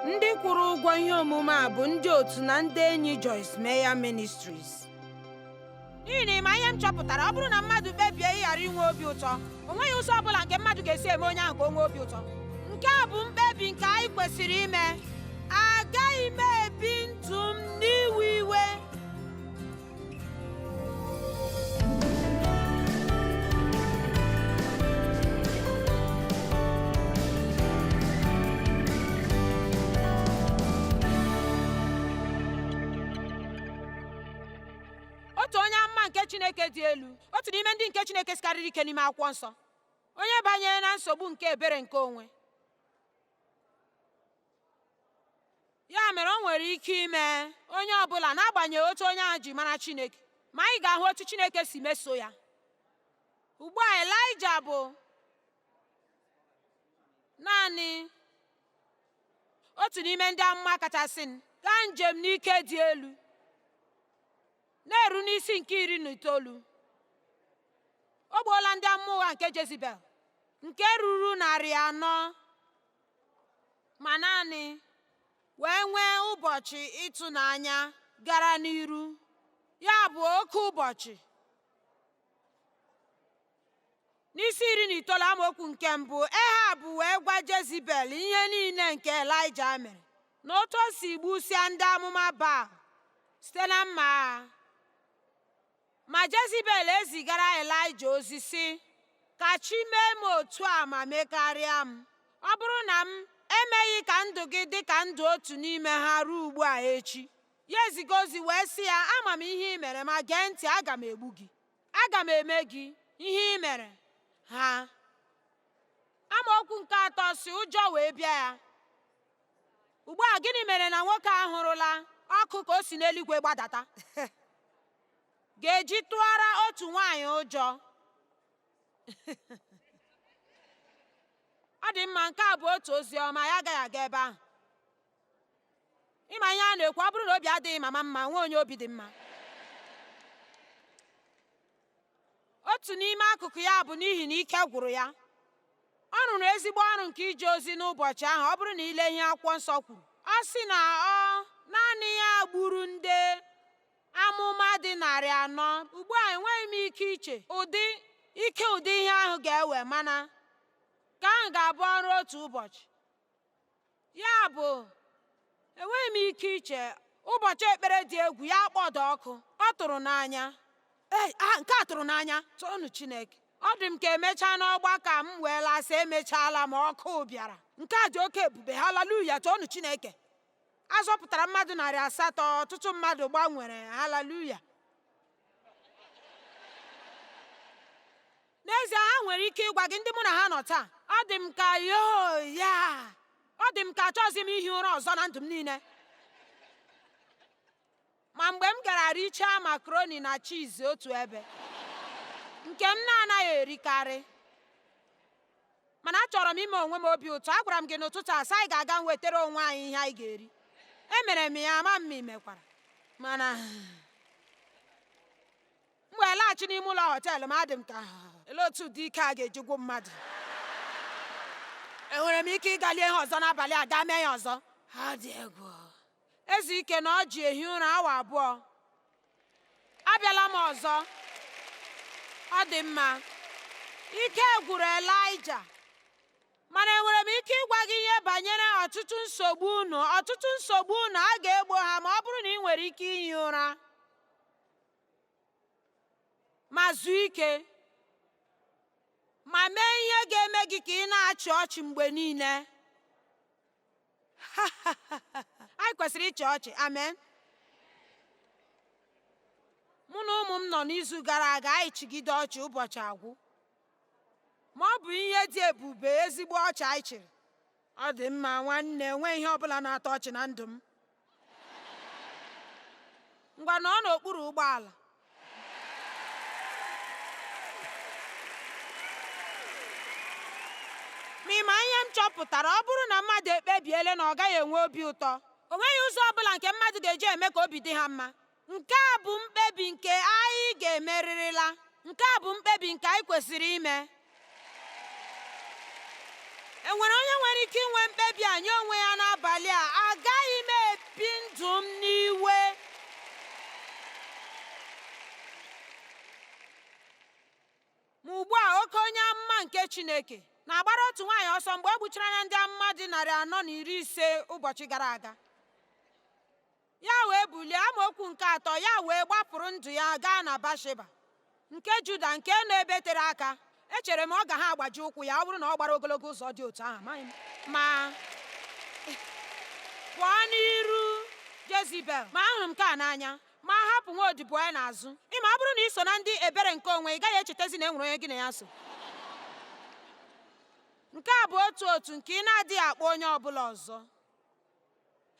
Ndị kwụrụ ụgwọ ihe omume a bụ ndị otu na ndị enyi Joyce Meyer Ministries. N'ihi na ịma ihe m chọpụtara, ọ bụrụ na mmadụ kpebie ịghara inwe obi ụtọ, o nweghị ụzọ ọ bụla nke mmadụ ga-esi eme onye ahụ ka o nwee obi ụtọ. Nke a bụ mkpebi nke anyị kwesịrị ime. Agaghị m ebi ndụ m n'iwe iwe. Otu onye amụma nke Chineke dị elu, otu n'ime ndị nke Chineke sikarịrị ike n'ime akwụkwọ nsọ, onye banyere na nsogbu nke ebere nke onwe. Ya mere o nwere ike ime onye ọbụla n'agbanyeghị otu onye ahụ ji mara Chineke, ma anyị ga-ahụ otu Chineke si meso ya. Ugbu a Elaịja bụ naanị otu n'ime ndị amụma kachasị gaa njem n'ike dị elu, na-eru n'isi nke 19. O gbuola ndị amụma ụgha nke Jezibel nke ruru 400, ma naanị wee nwee ụbọchị ịtụnanya gara n'iru, ya bụ oke ụbọchị. N'isi 19 amaokwu nke 1, Ehab wee gwa Jezibel ihe niile nke Elaịja mere, na otu o si gbusịa ndị amụma Baal site na mma agha. Ma Jezibel ezigara Elaịja ozi sị, ka chi mee m otu a ma mekarịa m, ọ bụrụ na m emeghị ka ndụ gị dị ka ndụ otu n'ime ha ruo ugbu a echi. Ya eziga ozi wee sị ya, ama m ihe ị mere, ma gee ntị, aga m egbu gị, aga m eme gị ihe ị mere ha. Amaokwu nke 3 si ụjọ wee bịa ya. Ugbu a gịnị mere na nwoke a hụrụla ọkụ ka o si n'eluigwe gbadata ga-eji tụọra otu nwaanyị ụjọ? Ọ dị mma, nke a bụ otu ozi ọma, ya agaghị aga ebe ahụ. Ịma ihe a na-ekwu, ọ bụrụ na obi adịghị mama mma, nwa onye obi dị mma. Otu n'ime akụkụ ya bụ n'ihi na ike gwụrụ ya. Ọ rụrụ ezigbo ọrụ nke ije ozi n'ụbọchị ahụ. Ọ bụrụ na ile ihe akwụkwọ nsọ kwuru, ọ sị na ọ naanị ya gburu ndị amụma dị 400. Ugbu a enweghị m ike iche ụdị ihe ahụ ga-ewe, mana ka ahụ ga-abụ ọrụ otu ụbọchị. Ya bụ, enweghị m ike iche ụbọchị ekpere dị egwu, ya kpọda ọkụ. Ọ tụrụ n'anya. Nke a tụrụ n'anya, toonu Chineke. Ọ dị m ka emechaa n'ọgbakọ m wee lasị, emechaala ma ọkụ bịara. Nke a dị oke ebube. Haleluya, toonu Chineke. A zọpụtara mmadụ 800, ọtụtụ mmadụ gbanwere. Haleluya. N'ezie, ha nwere ike ịgwa gị, ndị mụ na ha nọ taa, ọ dị m ka ọ dị m ka achọghịzi m ihi ụra ọzọ na ndụ m niile. Ma mgbe m gara richaa makaroni na chiz otu ebe, nke m na-anaghị erikarị, mana achọrọ m ime onwe m obi ụtọ, agwara m gị n'ụtụtụ a sị anyị ga-aga nwetara onwe anyị ihe anyị ga-eri. Emere m ya, ama m imekwara. Mana mgbe laghachi n'ime ụlọ họteelụ m, adị m ka elee otu ụdị ike a ga-eji gwụ mmadụ. Enwere m ike ịga lie ihe ọzọ n'abalị a, gaa mee ya ọzọ? Ha dị egwu. Ezu ike na ọ ji ehi ụra awa 2. Abịala m ọzọ. Ọ dị mma, ike gwụrụ Elaịja, mana enwere m ike ịgwa gị ihe banyere ọtụtụ nsogbu unu. Ọtụtụ nsogbu unu a ga-egbo ha ma ọ bụrụ na ị nwere ike ihi ụra ma zuo ike, ma mee ihe ga-eme gị ka ị na-achị ọchị mgbe niile. Anyị kwesịrị ịchị ọchị. Amen. Mụ na ụmụ m nọ n'izu gara aga, anyị chịgide ọchị, ụbọchị agwụ. Ma ọ bụ ihe dị ebube, ezigbo ọchị anyị chịrị. Ọ dị mma nwanne, enweghị ihe ọbụla na-atọ ọchị na ndụ m. Ngwa nọ n'okpuru ụgbọala. Ma ịma ihe m chọpụtara, ọ bụrụ na mmadụ ekpebiela na ọ gaghị enwe obi ụtọ, o nweghị ụzọ ọbụla nke mmadụ ga-eji eme ka obi dị ha mma. Nke a bụ mkpebi nke anyị ga-emerirịla. Nke a bụ mkpebi nke anyị kwesịrị ime. Enwere onye nwere ike inwe mkpebi a nye onwe ya n'abalị a? nke Chineke na-agbara otu nwaanyị ọsọ mgbe o gbuchara anya ndị amụma dị 450 ụbọchị gara aga. Ya wee bulie, amaokwu nke 3, ya wee gbapụrụ ndụ ya gaa na Basheba nke Juda nke nọ ebe tere aka. Echere m ọ ga ha agbaji ụkwụ ya ọ bụrụ na ọ gbara ogologo ụzọ dị otu ahụ, amaghị m. Ma pụọ n'iru Jezibel. Ma ahụrụ m ka n'anya, ma hapụ nwa odibo ya n'azụ. Ịma ọ bụrụ na ị so na ndị ebere nke onwe, ị gaghị echetezi na e nwere onye gị na ya so. Nke a bụ otu nke ị na-adịghị akpọ onye ọbụla ọzọ.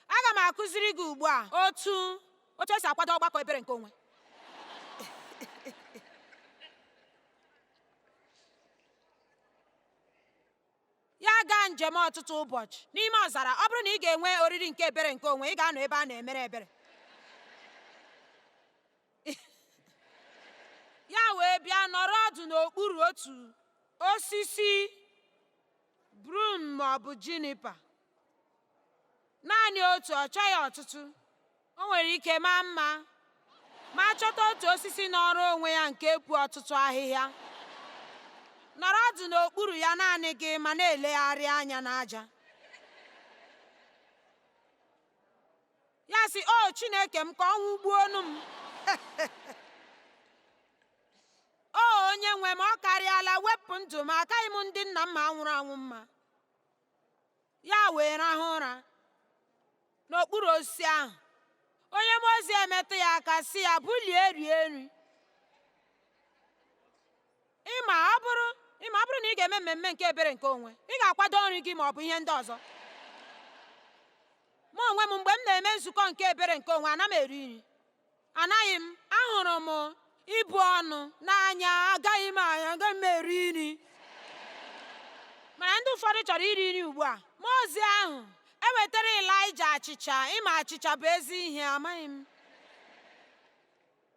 Aga m akụziri gị ugbu a otu esi akwado ọgbakọ ebere nke onwe. Ya gaa njem ọtụtụ ụbọchị n'ime ọzara. Ọ bụrụ na ị ga-enwe oriri nke ebere nke onwe, ị ga-anọ ebe a na-emere ebere. Ya wee bịa nọrọ ọdụ n'okpuru otu osisi brum ma ọ bụ junipa. Naanị otu, ọ chọghị ọtụtụ. O nwere ike maa mma ma chọta otu osisi nọrọ onwe ya nke pu ọtụtụ ahịhịa. Nọrọ ọdụ n'okpuru ya naanị gị ma na-elegharị anya n'aja. Ya sị, o Chineke m, ka ọnwụ gbuonu m. O onye nwe m, ọ karịala, wepụ ndụ m, akaghị m ndị nna m ma nwụrụ anwụ mma. Ya wee rahụ ụra n'okpuru osisi ahụ. Onye mmụọ ozi emetụ ya aka sị ya, bulie rie nri. Ịma ọ bụrụ na ị ga-eme mmemme nke ebere nke onwe, ị ga-akwado nri gị ma ọ bụ ihe ndị ọzọ. Mụ onwe m, mgbe m na-eme nzukọ nke ebere nke onwe, ana m eri nri. Anaghị m. Ahụrụ m ibu ọnụ n'anya, agaghị m eri nri. Mana ndị ụfọdụ chọrọ iri nri ugbu a. Mmụọ ozi ahụ ewetara Ịlaịja achịcha. Ịma achịcha bụ ezi ihe, amaghị m.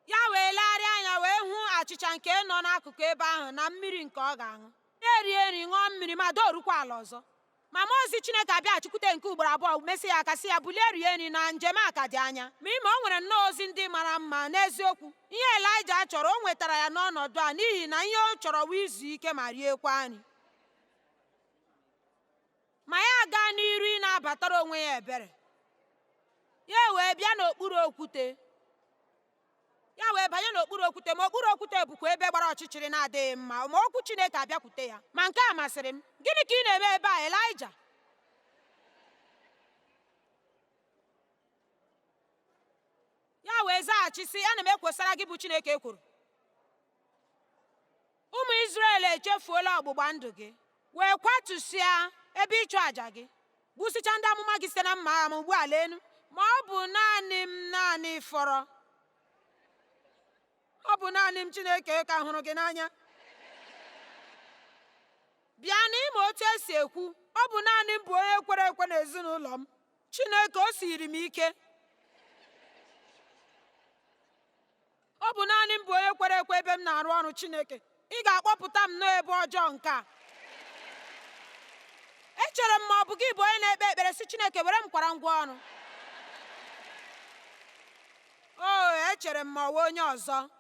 Ya wee legharịa anya wee hụ achịcha nke nọ n'akụkụ ebe ahụ na mmiri nke ọ ga-aṅụ. Ya erie nri, ṅụọ mmiri, ma dorukwa ala ọzọ. Ma mmụọ ozi Chineke abịaghachikwute nke ugboro abụọ, mesị ya aka sị ya, bulie rie nri, na njem a ka dị anya. Ma ime o nwere nnọọ ozi ndị mara mma. N'eziokwu, ihe Ịlaịja chọrọ o nwetara ya n'ọnọdụ a, n'ihi na ihe ọ chọrọ bụ izu ike ma riekwa nri. Ma ya gaa n'iru ị na-abatara onwe ya ebere. Ya wee bịa n'okpuru okwute. Ya wee banye n'okpuru okwute, ma okpuru okwute bụkwa ebe gbara ọchịchịrị na-adịghị mma. Ma okwu Chineke abịakwute ya. Ma nke a masịrị m. Gịnị ka ị na-eme ebe a, Ịlaịja? Ya wee zaghachi sị, ana m ekwosara gị bụ Chineke ekworo. Ụmụ Izrel echefuola ọgbụgba ndụ gị, wee kwatusịa ebe ịchụ àjà gị, gbusichaa ndị amụma gị site na mma agha. Ma ugbu a leenu, ma ọ bụ naanị fọrọ. Ọ bụ naanị m, Chineke, ka hụrụ gị n'anya. Bịa n'ime otu esi ekwu, ọ bụ naanị m bụ onye kwere ekwe n'ezinụlọ m. Chineke, o siri m ike. Ọ bụ naanị m bụ onye kwere ekwe ebe m na-arụ ọrụ. Chineke, ị ga-akpọpụta m n'ebe ọjọọ nke a. Echere m ma ọ bụ gị bụ onye na-ekpe ekpere sị Chineke, were m kwara ngwa ọrụ. O echere m ma ọ bụ onye ọzọ.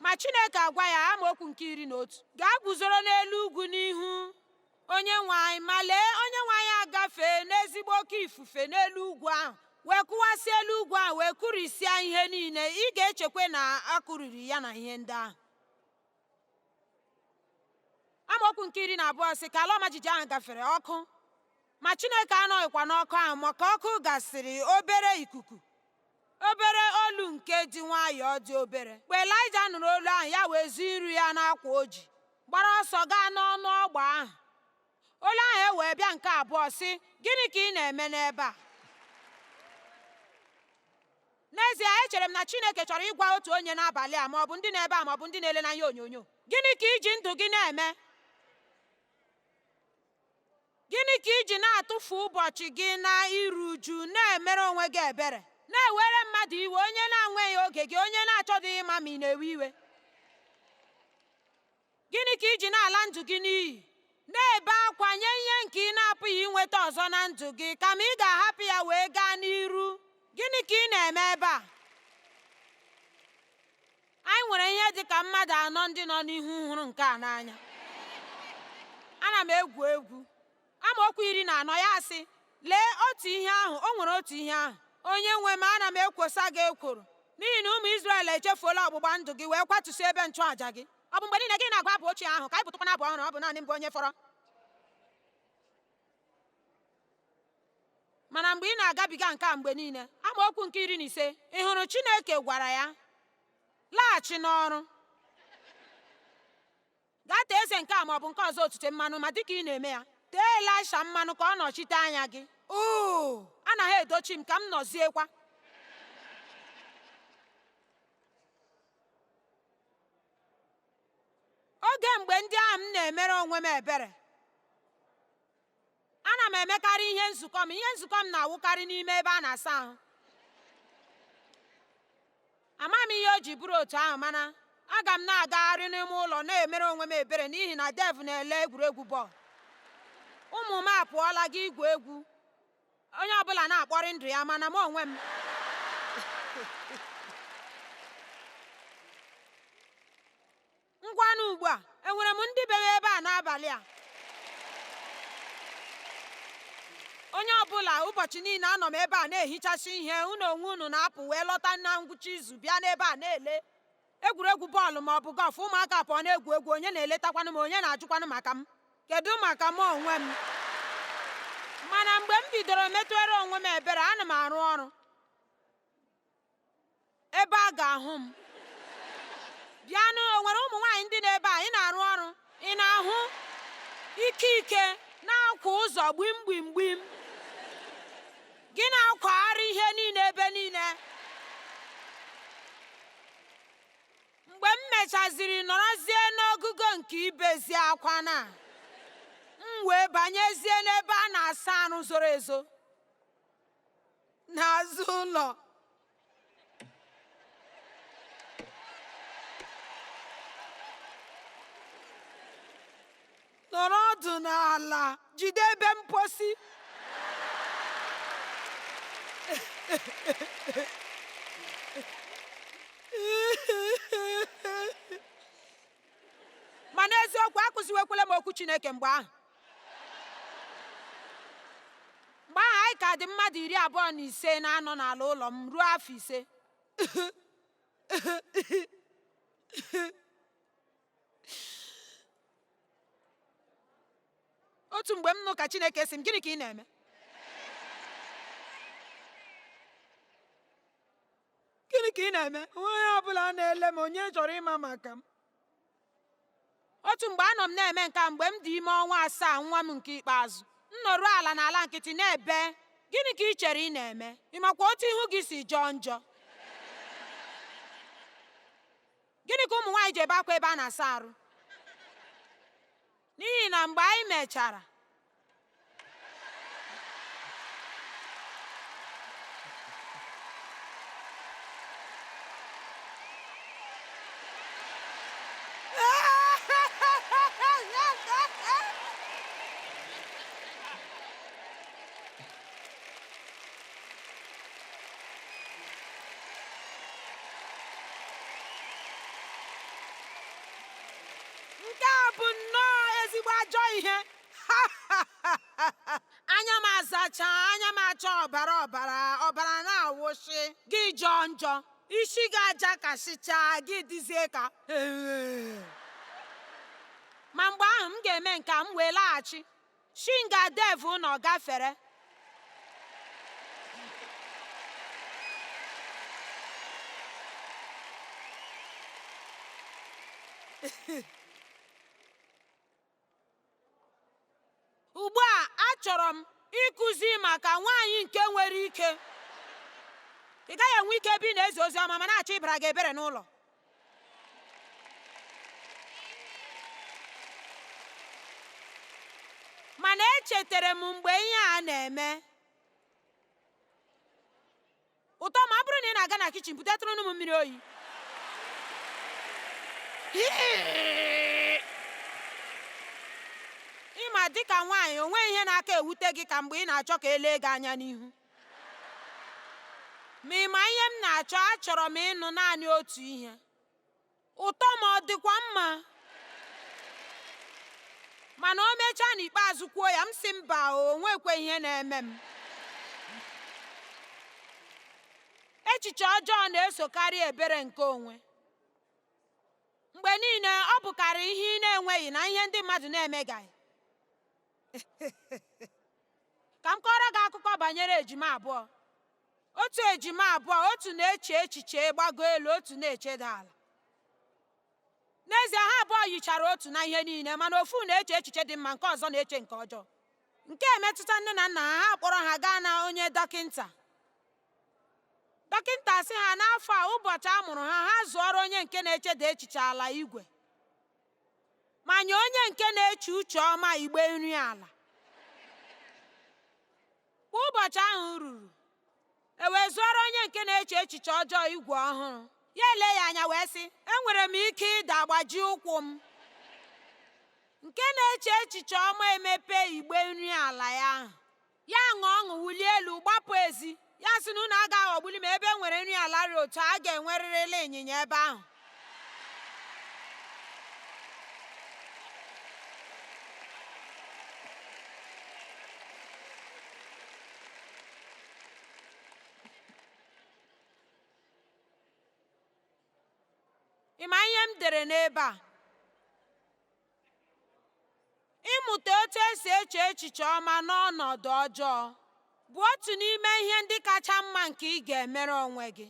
Ma Chineke agwa ya, amaokwu nke 11, gaa guzoro n'elu ugwu n'ihu onye nwe anyị. Ma lee, onye nwe anyị agafee n'ezigbo oke ifufe n'elu ugwu ahụ, wee kụwasịa elu ugwu ahụ, wee kụrisịa ihe niile. Ị ga-echekwa na a kụriri ya na ihe ndị ahụ. Amaokwu nke 12 sị, ka ala ọmajiji ahụ gafere ọkụ, ma Chineke anọghịkwa n'ọkụ ahụ, maka ọkụ gasịrị obere ikuku, obere olu nke dị nwayọọ, dị obere. Mgbe Ịlaịja nụrụ olu ahụ, ya wee zi iru ya n'akwa oji, gbara ọsọ gaa n'ọnụ ọgba ahụ. Olu ahụ ewee bịa nke abụọ sị, gịnị ka ị na-eme n'ebe a? N'ezie, echere m na Chineke chọrọ ịgwa otu onye n'abalị a, ma ọ bụ ndị n'ebe a, ma ọ bụ ndị na-ele na ihe onyonyo. Gịnị ka iji ndụ gị na-eme? Gịnị ka iji na-atụfu ụbọchị gị na iru uju, na-emere onwe gị ebere, na-ewere mmadụ iwe, onye na-enweghị oge gị, onye na-achọghị ịma ma ị na-ewe iwe? Gịnị ka iji na-ala ndụ gị n'iyi, na-ebe akwa nye ihe nke ị na-apụghị inweta ọzọ na ndụ gị, kama ị ga-ahapụ ya wee gaa n'iru? Gịnị ka ị na-eme ebe a? anyị nwere ihe dị ka mmadụ anọ ndị nọ n'ihu hụrụ nke a n'anya. Ana m egwu egwu amaokwu 14 ya sị, lee otu ihe ahụ, o nwere otu ihe ahụ, onye nwe m, ana m ekwosa gị ekworo n'ihi na ụmụ Izrel echefuola ọgbụgba ndụ gị wee kwatusie ebe nchụàja gị. Ọ bụ mgbe niile gị na-agụ abụ ochie ahụ ka anyị pụtụkwana abụ ọhụrụ, ọ bụ naanị mbụ onye fọrọ. Mana mgbe ị na-agabiga nke a mgbe niile, amaokwu nke 15, ị hụrụ Chineke gwara ya, laghachi n'ọrụ, gaa tee eze nke a ma ọ bụ nke ọzọ otute mmanụ, ma dịka ị na-eme ya, tee Elisha mmanụ ka ọ nọchite anya gị. Anaghị edochi m ka m nọziekwa. Oge mgbe ndị ahụ m na-emere onwe m ebere, ana m emekarị ihe nzukọ m na-awụkarị n'ime ebe a na-asa ahụ. Ama m ihe o ji bụrụ otu ahụ, mana aga m na-agagharị n'ime ụlọ na-emere onwe m ebere n'ihi na Dev na-ele egwuregwu bọọlụ. Ụmụ m apụọla gị igwu egwu, onye ọbụla na-akpọrị ndụ ya, mana m onwe m ngwanụ ugbu a, enwere m ndị bere ebe a n'abalị a? Onye ọbụla ụbọchị niile anọ m ebe a na-ehichasị ihe, unu onwe unu na-apụ wee lọta na ngwụcha izu bịa n'ebe a na-ele egwuregwu bọọlụ ma ọ bụ gọlf. Ụmụaka pụọ na-egwu egwu, onye na-eletakwanụ m, onye na-ajụkwanụ maka m? Kedu maka m onwe m? Mana mgbe m bidoro metụere onwe m ebere, ana m arụ ọrụ ebe a ga-ahụ m. Bịanụ, o nwere ụmụ nwaanyị ndị n'ebe a, ị na-arụ ọrụ, ị na-ahụ ike na-akwa ụzọ gbim gbim gbim, gị na-akwagharị ihe niile ebe niile. Mgbe m mechaziri nọrọzie n'ogugo nke ibezi akwa m wee banyezie n'ebe a na-asa anụ zoro ezo n'azụ ụlọ. Nọrọ ọdụ n'ala, jide ebe mposi. Ma n'eziokwu, akụziwekwala m okwu Chineke mgbe ahụ. Mgbe ahụ anyị ka dị mmadụ 25 na-anọ n'ala ụlọ m ruo afọ 5. Otu mgbe m nụ ka Chineke sị m, gịnị ka ị na-eme? Gịnị ka ị na-eme? Onye ọbụla na-ele m, onye chọrọ ịma maka m? Otu mgbe anọ m na-eme nke a mgbe m dị ime ọnwa 7, nwa m nke ikpeazụ. M nọrọ ala n'ala nkịtị na-ebe. Gịnị ka ị chere ị na-eme? Ị makwa otu ihu gị si jọọ njọ? Gịnị ka ụmụ nwaanyị ji ebe akwa ebe a na-asa arụ? N'ihi na mgbe anyị mechara, nke a bụ nnọọ ezigbo ajọ ihe. Anya m azacha, anya m acha ọbara na-awụsị, gị jọọ njọ, isi gị aja kasịchaa, gị dịzie ka ma mgbe ahụ m ga-eme nke m wee laghachi, shinga Dev nọ gafere. Ugbu a achọrọ m ịkụzi maka nwaanyị nke nwere ike. Ị gaghị enwe ike ebe ị na-ezi ozi ọma ma na-achọ ịbara gị ebere n'ụlọ. Mana echetara m mgbe ihe a na-eme. Ụtọ ma ọ bụrụ na ị na-aga na kichin butetụrụ m mmiri oyi. Ịma dịka nwaanyị, o nweghị ihe na-aka ewute gị ka mgbe ị na-achọ ka elee gị anya n'ihu. Ma ịma ihe m na-achọ, achọrọ m ịnụ naanị otu ihe. ụtọ ma ọ dịkwa mma. Mana o mechaa n'ikpeazụ kwuo ya, m sị mba, o nwekwa ihe na-eme m. Echiche ọjọọ na-esokarị ebere nke onwe. Mgbe niile ọ bụkarị ihe ị na-enweghị na ihe ndị mmadụ na-emegaghị. Ka m kọrọ gị akụkọ banyere ejima abụọ. Otu ejima abụọ, otu na-eche echiche gbago elu, otu na-echeda ala. N'ezie, ha abụọ yichara otu na ihe niile, mana ofu na-eche echiche dị mma, nke ọzọ na-eche nke ọjọọ. Nke emetụta nne na nna ha, ha kpọrọ ha gaa na onye dọkịnta. Dọkịnta sị ha n'afọ a, ụbọchị a mụrụ ha, ha zụọrọ onye nke na-echeda echiche ala igwe, ma nye onye nke na-eche uche ọma igbe nri ala. Kwa ụbọchị ahụ ruru, e wee zụọrọ onye nke na-eche echiche ọjọọ igwe ọhụrụ. Ya ele ya anya wee sị, enwere m ike ịda agbaji ụkwụ m. Nke na-eche echiche ọma emepe igbe nri ala ya ahụ. Ya ṅụọ ọṅụ, wulie elu, gbapụ ezi. Ya sị na unu agaghị aghọgbuli m, ebe enwere nri ala dị otu a ga-enwerịrịla ịnyịnya ebe ahụ. Ị ma ihe m dere n'ebe a? Ịmụta otu esi eche echiche ọma n'ọnọdụ ọjọọ bụ otu n'ime ihe ndị kacha mma nke ị ga-emere onwe gị.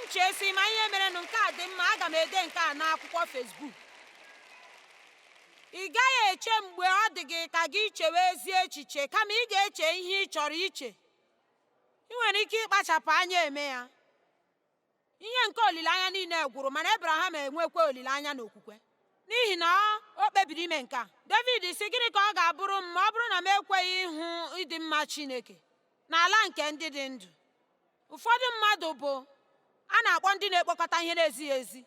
Nchesi ma ihe merenụ nke a dị mma, aga m ede nke a n'akwụkwọ Facebook. Ị gaghị eche mgbe ọ dị gị ka gị chewe ezi echiche, kama ị ga-eche ihe ị chọrọ iche. Ị nwere ike ịkpachapụ anya eme ya. Ihe nke olileanya niile gwụrụ, mana Abraham enwekwa olileanya n'okwukwe, n'ihi na o kpebiri ime nke a. David sị, gịnị ka ọ ga-abụrụ m ma ọ bụrụ na m ekweghị ịhụ ịdị mma Chineke n'ala nke ndị dị ndụ? Ụfọdụ mmadụ bụ a na-akpọ ndị na-ekpokọta ihe na-ezighị ezi.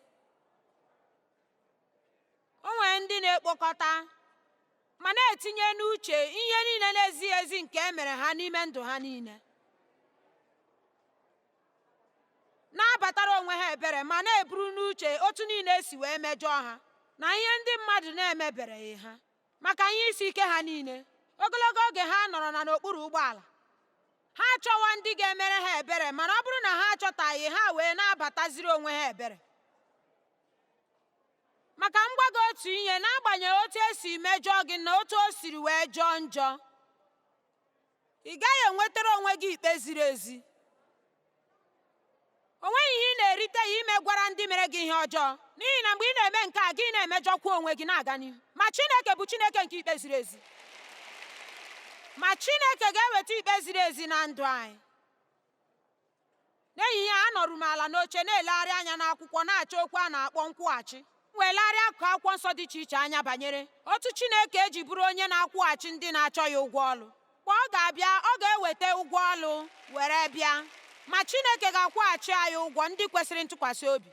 O nwere ndị na-ekpokọta ma na-etinye n'uche ihe niile na-ezighị ezi nke e mere ha n'ime ndụ ha niile, na-abatara onwe ha ebere, ma na-eburu n'uche otu niile esi wee mejọọ ha na ihe ndị mmadụ na-emebereghị ha maka ihe isi ike ha niile. Ogologo oge ha nọrọ n'okpuru ụgbọala, ha achọwa ndị ga-emere ha ebere, mana ọ bụrụ na ha achọtaghị, ha wee na-abataziri onwe ha ebere. Maka m gwa gị otu ihe, n'agbanyeghị otu esi mejọọ gị na otu o siri wee jọọ njọ, ị gaghị enwetara onwe gị ikpe ziri ezi. O nweghị ihe ị na-erite ya ime gwara ndị mere gị ihe ọjọọ, n'ihi na mgbe ị na-eme nke a, gị na-emejọkwa onwe gị na-aga n'ihu. Ma Chineke bụ Chineke nke ikpe ziri ezi. Ma Chineke ga-eweta ikpe ziri ezi na ndụ anyị. N'ehihie a, anọrụ m ala n'oche na-elegharị anya n'akwụkwọ, na-achọ okwu a na-akpọ nkwụghachi. Wee legharịa akụkụ akwụkwọ nsọ dị iche iche anya banyere otu Chineke eji bụrụ onye na-akwụghachi ndị na-achọ ya ụgwọ ọlụ. Mgbe ọ ga-abịa, ọ ga-eweta ụgwọ ọlụ were bịa. Ma Chineke ga-akwụghachi anyị ụgwọ ndị kwesịrị ntụkwasị obi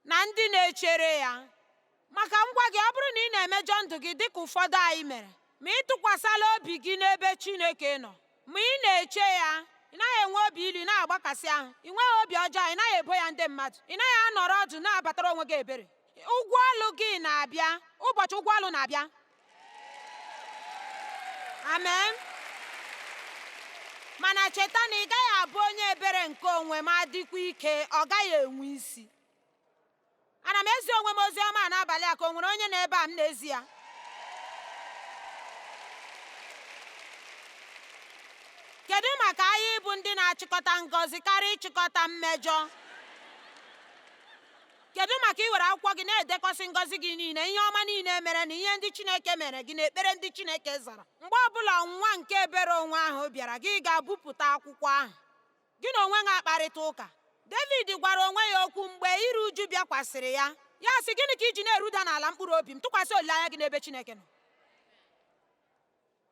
na ndị na-echere ya. Maka ngwa gị, ọ bụrụ na ị na-emejọ ndụ gị dịka ụfọdụ anyị mere, ma ị tụkwasịla obi gị n'ebe Chineke nọ, ma ị na-eche ya, ị naghị enwe obi ilu na-agbakasị ahụ, ị nweghị obi ọjọọ, ị naghị ebo ya ndị mmadụ, ị naghị anọrọ ọdụ na-abatara onwe gị ebere. Ụgwọ ọlụ gị na-abịa, ụbọchị ụgwọ ọlụ na-abịa. Amen. Mana cheta na ị gaghị abụ onye ebere nke onwe ma dịkwa ike, ọ gaghị enwe isi. Ana m ezi onwe m ozi ọma n'abalị a, ka o nwere onye na-ebe a m n'ezi ya? Kedu maka anyị ịbụ ndị na-achịkọta ngọzi karịa ịchịkọta mmejọ? Kedu maka iwere akwụkwọ gị na-edekọsị ngọzi gị niile, ihe ọma niile mere na ihe ndị Chineke mere gị na ekpere ndị Chineke zara? Mgbe ọbụla ọnwụnwa nke ebere onwe ahụ bịara, gị ga-abụpụta akwụkwọ ahụ, gị na onwe gị akparịta ụka. David gwara onwe ya okwu mgbe iru uju bịakwasịrị ya. Ya sị, gịnị ka iji na-eruda n'ala mkpụrụ obi m? Tụkwasị olileanya gị n'ebe Chineke nọ.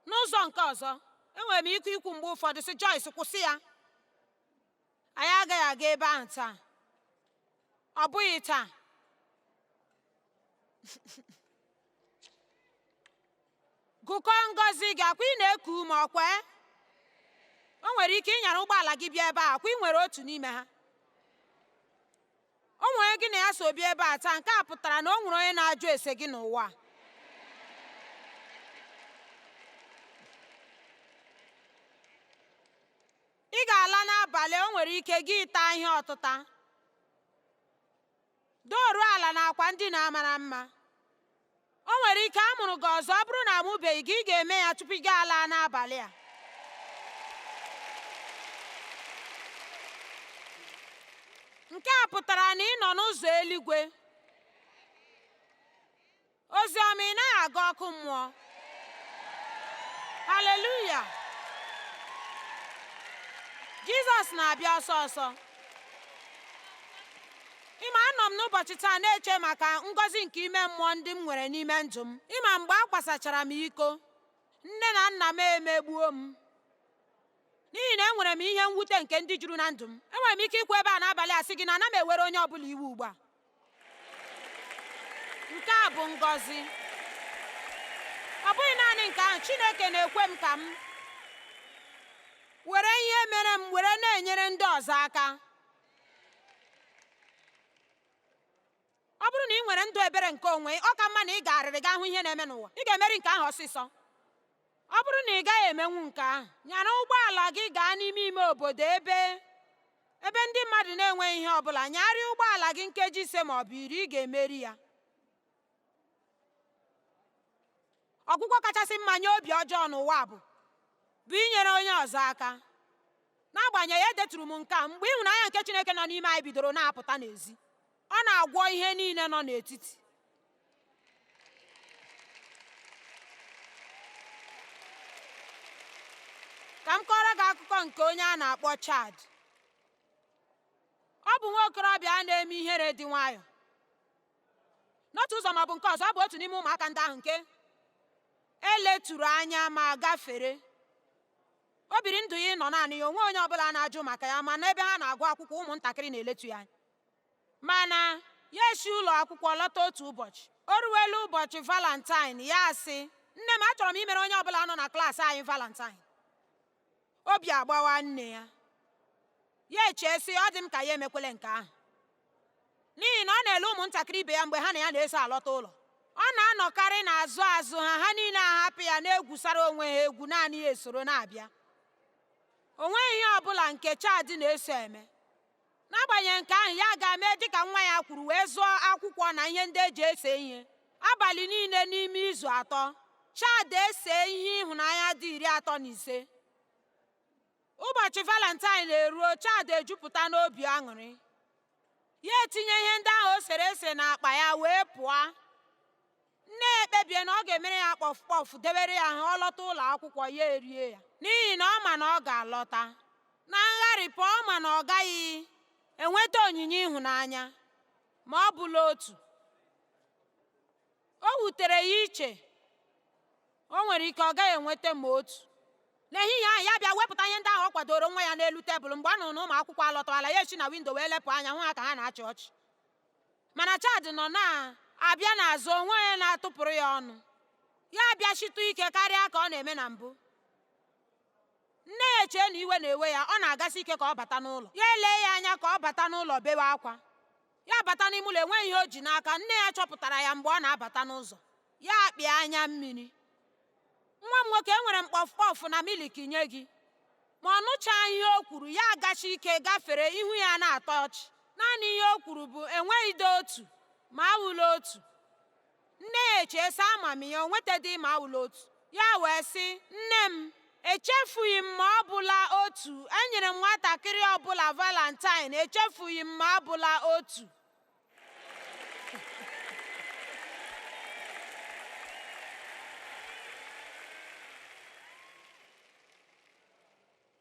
N'ụzọ nke ọzọ, enwere m ike ikwu mgbe ụfọdụ sị, Joyce, kwụsị ya, anyị agaghị aga ebe ahụ taa. Ọ bụghị taa. Gụkọọ ngọzi gị, akwa ị na-eku ume, ọkwa? o nwere ike ịnyara ụgbọala gị bịa ebe a kwa ị nwere otu n'ime ha. O nwere gị na ya so bịa ebe a taa, nke a pụtara na o nwere onye na-ajụ ese gị n'ụwa. Ị ga-ala n'abalị, o nwere ike gị taa ihe ọtụta, dooru ala na akwa ndị na-amara mma. O nwere ike a mụrụ gị ọzọ, ọ bụrụ na amụbeghị gị, ị ga-eme ya tupu ị ga-ala n'abalị a. Nke a pụtara na ị nọ n'ụzọ eluigwe. Ozi ọma, ị naghị aga ọkụ mmụọ. Haleluya! Jizọs na-abịa ọsọ ọsọ. Ịma, anọ m n'ụbọchị taa na-eche maka ngọzi nke ime mmụọ ndị m nwere n'ime ndụ m. Ịma, mgbe a kwasachara m iko, nne na nna m emegbuo m, n'ihi na enwere m ihe mwute nke ndị juru na ndụ m. Enwere m ike ikwu ebe a n'abalị a sị gị na ana m ewere onye ọbụla iwu ugbu a. Nke a bụ ngọzi. Ọ bụghị naanị nke ahụ, Chineke na-ekwe m ka m were ihe mere m were na-enyere ndị ọzọ aka. Ọ bụrụ na ị nwere ndụ ebere nke onwe, ọ ka mma na ị ga-arịrị gaa hụ ihe na-eme n'ụwa. Ị ga-emeri nke ahụ ọsịsọ. Ọ bụrụ na ị gaghị emenwu nke ahụ, nyara ụgbọala gị gaa n'ime ime obodo ebe ndị mmadụ na-enweghị ihe ọbụla. Nyarịa ụgbọala gị nkeji 5 ma ọ bụ 10, ị ga-emeri ya. Ọgwụgwọ kachasị mma nye obi ọjọọ n'ụwa bụ inyere onye ọzọ aka. N'agbanyeghị, edeturu m nke a mgbe ịhụnanya nke Chineke nọ n'ime anyị bidoro na-apụta n'ezi. Ọ na-agwọ ihe niile nọ n'etiti. Ka m kọrọ gị akụkọ nke onye a na-akpọ Chad. Ọ bụ nwa okorobịa a na-eme ihere dị nwayọọ. N'otu ụzọ ma ọ bụ nke ọzọ, ọ bụ otu n'ime ụmụaka ndị ahụ nke eleturu anya ma gafere. O biri ndụ ya ịnọ naanị ya, onwe onye ọbụla na-ajụ maka ya, ma n'ebe ha na-agụ akwụkwọ ụmụntakịrị na-eletu ya anya. Mana ya esi ụlọ akwụkwọ lọta otu ụbọchị. O ruwela ụbọchị Valentine, ya sị, nne m, achọrọ m imere onye ọbụla nọ na klaasị anyị Valentine. Obi agbawa nne ya. Ya echee sị, ọ dị m ka ya emekwele nke ahụ, n'ihi na ọ na-ele ụmụntakịrị ibe ya mgbe ha na ya na-eso alọta ụlọ. Ọ na-anọkarị n'azụ azụ ha, ha niile ahapụ ya na-egwusara onwe ha egwu, naanị ya esoro na-abịa. O nweghị ihe ọbụla nke Chad na-eso eme. N'agbanyeghị nke ahụ, ya ga-eme dịka nwa ya kwuru, wee zụọ akwụkwọ na ihe ndị eji ese ihe. Abalị niile n'ime izu 3, Chad ese ihe ịhụnanya dị 35. Ụbọchị Valentine eruo, Chad ejupụta n'obi aṅụrị. Ya etinye ihe ndị ahụ o sere ese n'akpa ya wee pụọ. Nne ya ekpebie na ọ ga-emere ya kpọf kpọf, debere ya ha ọ lọta ụlọ akwụkwọ, ya erie ya, n'ihi na ọ ma na ọ ga-alọta. Na ngharịpụ, ọ ma na ọ gaghị enweta onyinye ịhụnanya ma ọ bụla otu. O wutere ya iche, o nwere ike ọ gaghị enweta ma otu. N'ehihie ahụ, ya bịa wepụta ihe ndị ahụ ọ kwadoro nwa ya n'elu tebụl. Mgbe ọ nụrụ na ụmụ akwụkwọ alọtala, ya esi na windo wee lepụ anya hụ ha ka ha na-achị ọchị. Mana Chad nọ na-abịa n'azụ, onwe onye na-atụpụrụ ya ọnụ. Ya bịa chịtụ ike karịa ka ọ na-eme na mbụ. Nne ya echee na iwe na-ewe ya, ọ na-agasi ike ka ọ bata n'ụlọ. Ya elee ya anya ka ọ bata n'ụlọ bewe akwa. Ya bata n'ime ụlọ, enweghị ihe o ji n'aka. Nne ya chọpụtara ya mgbe ọ na-abata n'ụzọ. Ya akpịa anya mmiri. Nwa m nwoke, enwere m kpọf kpọf na miliki nye gị. Ma ọ nụchaghị ihe o kwuru. Ya agachi ike gafere, ihu ya na-atọ ọchị. Naanị ihe o kwuru bụ, enweghịde otu ma awụla otu. Nne ya echee sị, ama m ya, o nwetadị ma awụla otu. Ya wee sị, nne m, echefughị m ma ọ bụla otu. Enyere m nwatakịrị ọbụla Valentine, echefughị m ma ọ bụla otu.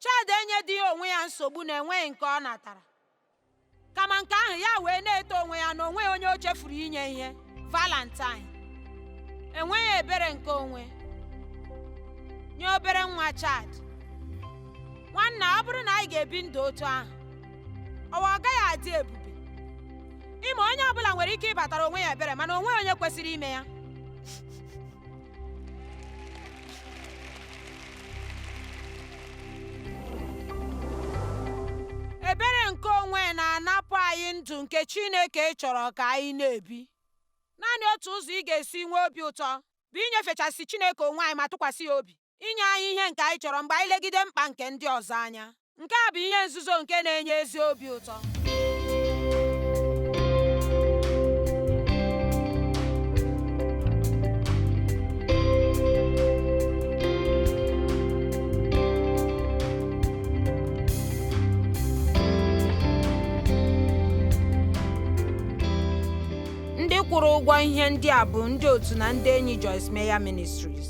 Chad enyedịghị onwe ya nsogbu na enweghị nke ọ natara. Kama nke ahụ, ya wee na-eto onwe ya na onweghị onye o chefuru inye ihe Valentine. Enweghị ebere nke onwe nye obere nwa Chad. Nwanna, ọ bụrụ na anyị ga-ebi ndụ otu ahụ, ọ gaghị adị ebube. Ịma, onye ọbụla nwere ike ịbatara onwe ya ebere, mana onweghị onye kwesịrị ime ya. onwe na-anapụ anyị ndụ nke Chineke chọrọ ka anyị na-ebi. Naanị otu ụzọ ị ga-esi nwee obi ụtọ bụ inyefechasị Chineke onwe anyị ma tụkwasị ya obi, inye anyị ihe nke anyị chọrọ mgbe anyị legide mkpa nke ndị ọzọ anya. Nke a bụ ihe nzuzo nke na-enye ezi obi ụtọ. Ndị kwụrụ ụgwọ ihe ndị a bụ ndị otu na ndị enyi Joyce Meyer Ministries.